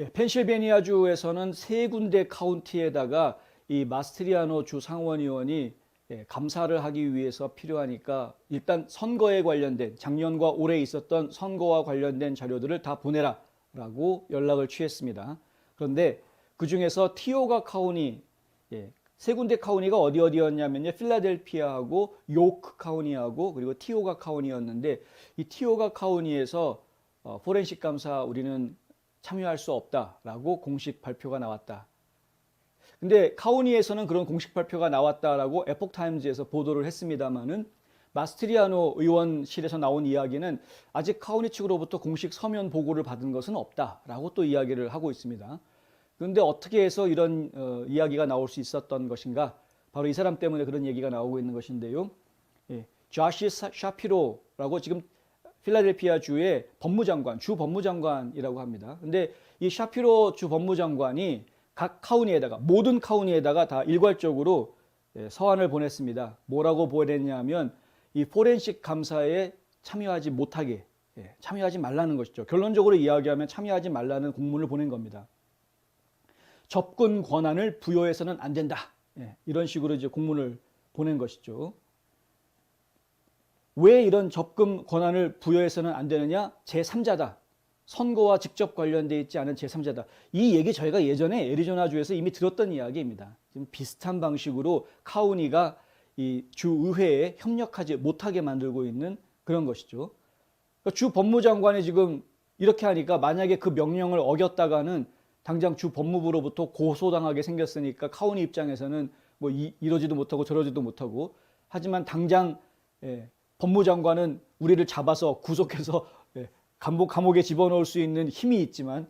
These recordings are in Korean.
예, 펜실베니아주에서는 세 군데 카운티에다가 이 마스트리아노 주 상원의원이 감사를 하기 위해서 필요하니까 일단 선거에 관련된 작년과 올해 있었던 선거와 관련된 자료들을 다 보내라 라고 연락을 취했습니다. 그런데 그 중에서 티오가 카운티, 세 군데 카운티가 어디였냐면요, 필라델피아하고 요크 카운티하고 그리고 티오가 카운티였는데, 이 티오가 카운티에서 포렌식 감사 우리는 참여할 수 없다라고 공식 발표가 나왔다. 근데 카운티에서는 그런 공식 발표가 나왔다라고 에폭타임즈에서 보도를 했습니다만은, 마스트리아노 의원실에서 나온 이야기는 아직 카운티 측으로부터 공식 서면 보고를 받은 것은 없다라고 또 이야기를 하고 있습니다. 그런데 어떻게 해서 이런 이야기가 나올 수 있었던 것인가? 바로 이 사람 때문에 그런 얘기가 나오고 있는 것인데요. 조시 샤피로라고 지금 필라델피아 주의 법무장관, 주 법무장관이라고 합니다. 근데 이 샤피로 주 법무장관이 각 카운티에다가, 모든 카운티에다가 다 일괄적으로 서한을 보냈습니다. 뭐라고 보냈냐면 이 포렌식 감사에 참여하지 못하게, 참여하지 말라는 것이죠. 결론적으로 이야기하면 참여하지 말라는 공문을 보낸 겁니다. 접근 권한을 부여해서는 안 된다. 이런 식으로 이제 공문을 보낸 것이죠. 왜 이런 접근 권한을 부여해서는 안 되느냐? 제3자다. 선거와 직접 관련되어 있지 않은 제3자다. 이 얘기 저희가 예전에 애리조나주에서 이미 들었던 이야기입니다. 지금 비슷한 방식으로 카운티가 이 주의회에 협력하지 못하게 만들고 있는 그런 것이죠. 그러니까 주 법무장관이 지금 이렇게 하니까 만약에 그 명령을 어겼다가는 당장 주 법무부로부터 고소당하게 생겼으니까 카운티 입장에서는 뭐 이러지도 못하고 저러지도 못하고, 하지만 당장 법무장관은 우리를 잡아서 구속해서 감옥에 집어넣을 수 있는 힘이 있지만,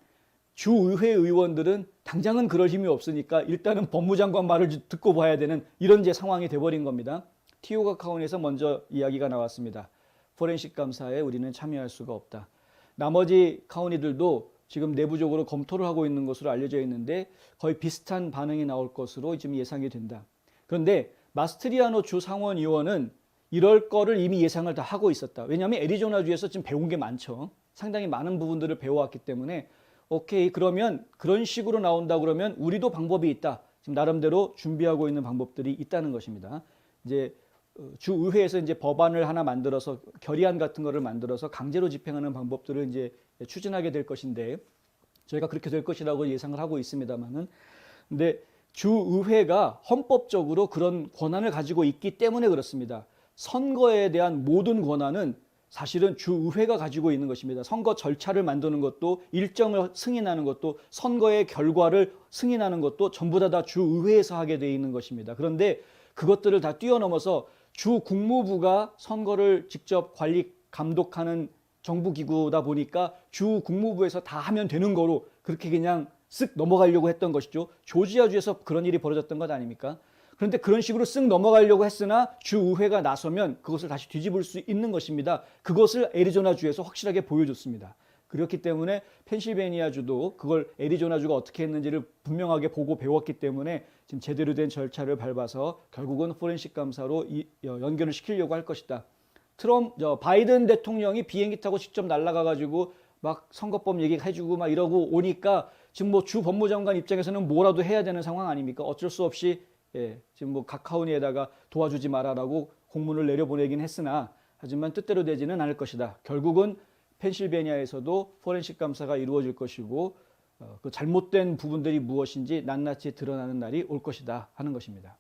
주의회 의원들은 당장은 그럴 힘이 없으니까 일단은 법무장관 말을 듣고 봐야 되는 이런 제 상황이 돼버린 겁니다. 티오가 카운티에서 먼저 이야기가 나왔습니다. 포렌식 감사에 우리는 참여할 수가 없다. 나머지 카운티들도 지금 내부적으로 검토를 하고 있는 것으로 알려져 있는데 거의 비슷한 반응이 나올 것으로 지금 예상이 된다. 그런데 마스트리아노 주 상원의원은 이럴 거를 이미 예상을 다 하고 있었다. 왜냐하면 애리조나주에서 지금 배운 게 많죠. 상당히 많은 부분들을 배워왔기 때문에, 오케이, 그러면 그런 식으로 나온다 그러면 우리도 방법이 있다. 지금 나름대로 준비하고 있는 방법들이 있다는 것입니다. 이제 주의회에서 이제 법안을 하나 만들어서, 결의안 같은 거를 만들어서 강제로 집행하는 방법들을 이제 추진하게 될 것인데, 저희가 그렇게 될 것이라고 예상을 하고 있습니다만은, 근데 주의회가 헌법적으로 그런 권한을 가지고 있기 때문에 그렇습니다. 선거에 대한 모든 권한은 사실은 주의회가 가지고 있는 것입니다. 선거 절차를 만드는 것도, 일정을 승인하는 것도, 선거의 결과를 승인하는 것도 전부 다 주의회에서 하게 되어 있는 것입니다. 그런데 그것들을 다 뛰어넘어서 주 국무부가 선거를 직접 관리 감독하는 정부기구다 보니까 주 국무부에서 다 하면 되는 거로 그렇게 그냥 쓱 넘어가려고 했던 것이죠. 조지아주에서 그런 일이 벌어졌던 것 아닙니까? 그런데 그런 식으로 쓱 넘어가려고 했으나 주의회가 나서면 그것을 다시 뒤집을 수 있는 것입니다. 그것을 애리조나주에서 확실하게 보여줬습니다. 그렇기 때문에 펜실베니아주도 그걸 애리조나주가 어떻게 했는지를 분명하게 보고 배웠기 때문에 지금 제대로 된 절차를 밟아서 결국은 포렌식 감사로 연결을 시키려고 할 것이다. 바이든 대통령이 비행기 타고 직접 날아가가지고 막 선거법 얘기해주고 막 이러고 오니까 지금 뭐 주 법무장관 입장에서는 뭐라도 해야 되는 상황 아닙니까? 어쩔 수 없이 지금 뭐 각 카운티에다가 도와주지 마라라고 공문을 내려보내긴 했으나, 하지만 뜻대로 되지는 않을 것이다. 결국은 펜실베니아에서도 포렌식 감사가 이루어질 것이고, 그 잘못된 부분들이 무엇인지 낱낱이 드러나는 날이 올 것이다 하는 것입니다.